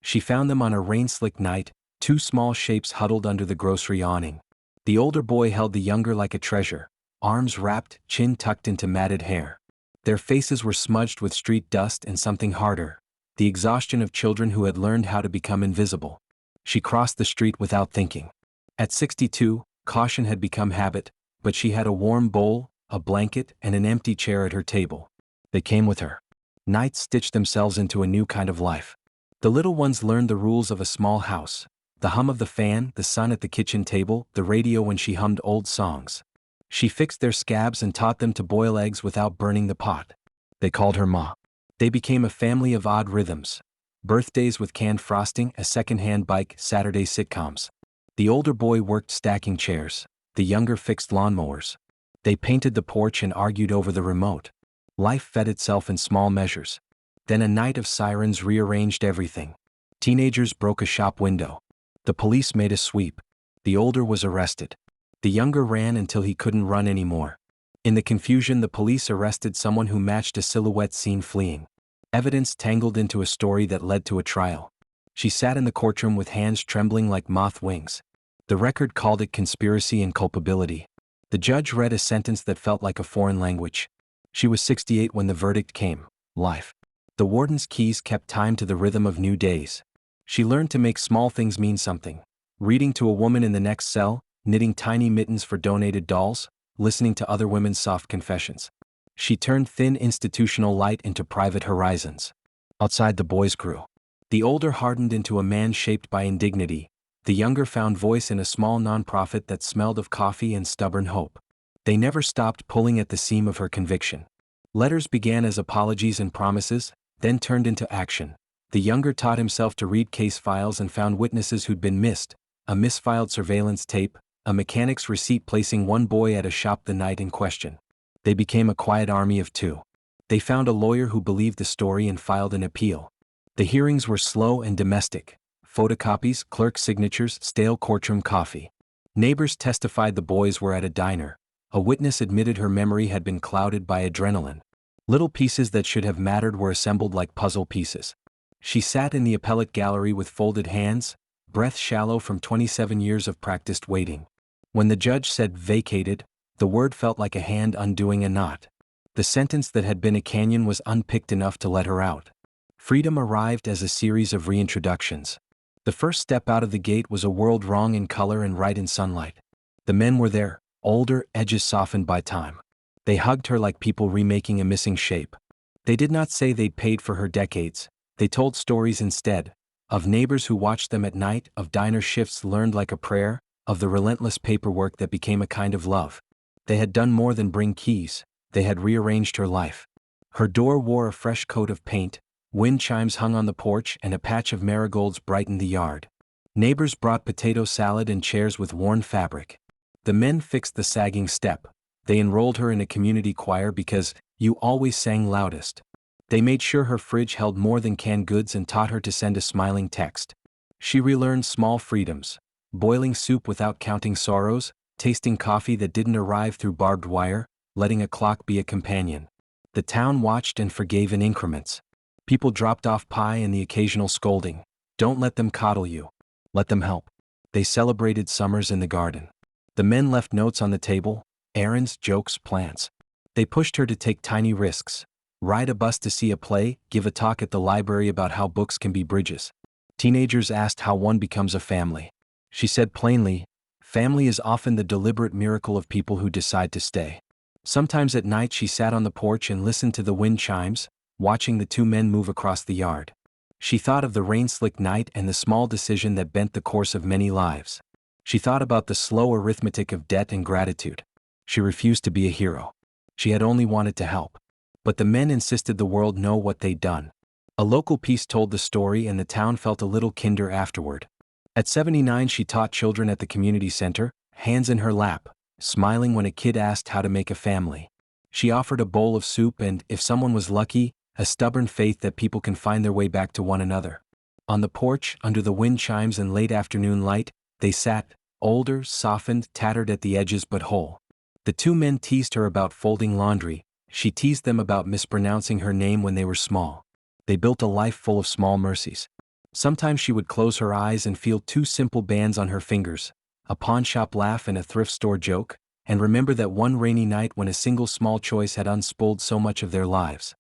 She found them on a rain-slick night, two small shapes huddled under the grocery awning. The older boy held the younger like a treasure, arms wrapped, chin tucked into matted hair. Their faces were smudged with street dust and something harder, the exhaustion of children who had learned how to become invisible. She crossed the street without thinking. At 62, caution had become habit, but she had a warm bowl, a blanket, and an empty chair at her table. They came with her. Nights stitched themselves into a new kind of life. The little ones learned the rules of a small house. The hum of the fan, the sun at the kitchen table, the radio when she hummed old songs. She fixed their scabs and taught them to boil eggs without burning the pot. They called her Ma. They became a family of odd rhythms. Birthdays with canned frosting, a second-hand bike, Saturday sitcoms. The older boy worked stacking chairs. The younger fixed lawnmowers. They painted the porch and argued over the remote. Life fed itself in small measures. Then a night of sirens rearranged everything. Teenagers broke a shop window. The police made a sweep. The older was arrested. The younger ran until he couldn't run anymore. In the confusion, the police arrested someone who matched a silhouette seen fleeing. Evidence tangled into a story that led to a trial. She sat in the courtroom with hands trembling like moth wings. The record called it conspiracy and culpability. The judge read a sentence that felt like a foreign language. She was 68 when the verdict came: life. The warden's keys kept time to the rhythm of new days. She learned to make small things mean something. Reading to a woman in the next cell, knitting tiny mittens for donated dolls, listening to other women's soft confessions. She turned thin institutional light into private horizons. Outside, the boys grew. The older hardened into a man shaped by indignity. The younger found voice in a small nonprofit that smelled of coffee and stubborn hope. They never stopped pulling at the seam of her conviction. Letters began as apologies and promises, then turned into action. The younger taught himself to read case files and found witnesses who'd been missed, a misfiled surveillance tape, a mechanic's receipt placing one boy at a shop the night in question. They became a quiet army of two. They found a lawyer who believed the story and filed an appeal. The hearings were slow and domestic. Photocopies, clerk signatures, stale courtroom coffee. Neighbors testified the boys were at a diner. A witness admitted her memory had been clouded by adrenaline. Little pieces that should have mattered were assembled like puzzle pieces. She sat in the appellate gallery with folded hands, breath shallow from 27 years of practiced waiting. When the judge said vacated, the word felt like a hand undoing a knot. The sentence that had been a canyon was unpicked enough to let her out. Freedom arrived as a series of reintroductions. The first step out of the gate was a world wrong in color and right in sunlight. The men were there, older, edges softened by time. They hugged her like people remaking a missing shape. They did not say they'd paid for her decades. They told stories instead, of neighbors who watched them at night, of diner shifts learned like a prayer, of the relentless paperwork that became a kind of love. They had done more than bring keys, they had rearranged her life. Her door wore a fresh coat of paint, wind chimes hung on the porch, and a patch of marigolds brightened the yard. Neighbors brought potato salad and chairs with worn fabric. The men fixed the sagging step. They enrolled her in a community choir because you always sang loudest. They made sure her fridge held more than canned goods and taught her to send a smiling text. She relearned small freedoms: boiling soup without counting sorrows, tasting coffee that didn't arrive through barbed wire, letting a clock be a companion. The town watched and forgave in increments. People dropped off pie and the occasional scolding. Don't let them coddle you. Let them help. They celebrated summers in the garden. The men left notes on the table, errands, jokes, plans. They pushed her to take tiny risks. Ride a bus to see a play, give a talk at the library about how books can be bridges. Teenagers asked how one becomes a family. She said plainly, family is often the deliberate miracle of people who decide to stay. Sometimes at night she sat on the porch and listened to the wind chimes, watching the two men move across the yard. She thought of the rain-slick night and the small decision that bent the course of many lives. She thought about the slow arithmetic of debt and gratitude. She refused to be a hero. She had only wanted to help. But the men insisted the world know what they'd done. A local piece told the story and the town felt a little kinder afterward. At 79 she taught children at the community center, hands in her lap, smiling when a kid asked how to make a family. She offered a bowl of soup and, if someone was lucky, a stubborn faith that people can find their way back to one another. On the porch, under the wind chimes and late afternoon light, they sat, older, softened, tattered at the edges but whole. The two men teased her about folding laundry. She teased them about mispronouncing her name when they were small. They built a life full of small mercies. Sometimes she would close her eyes and feel two simple bands on her fingers, a pawnshop laugh and a thrift store joke, and remember that one rainy night when a single small choice had unspooled so much of their lives.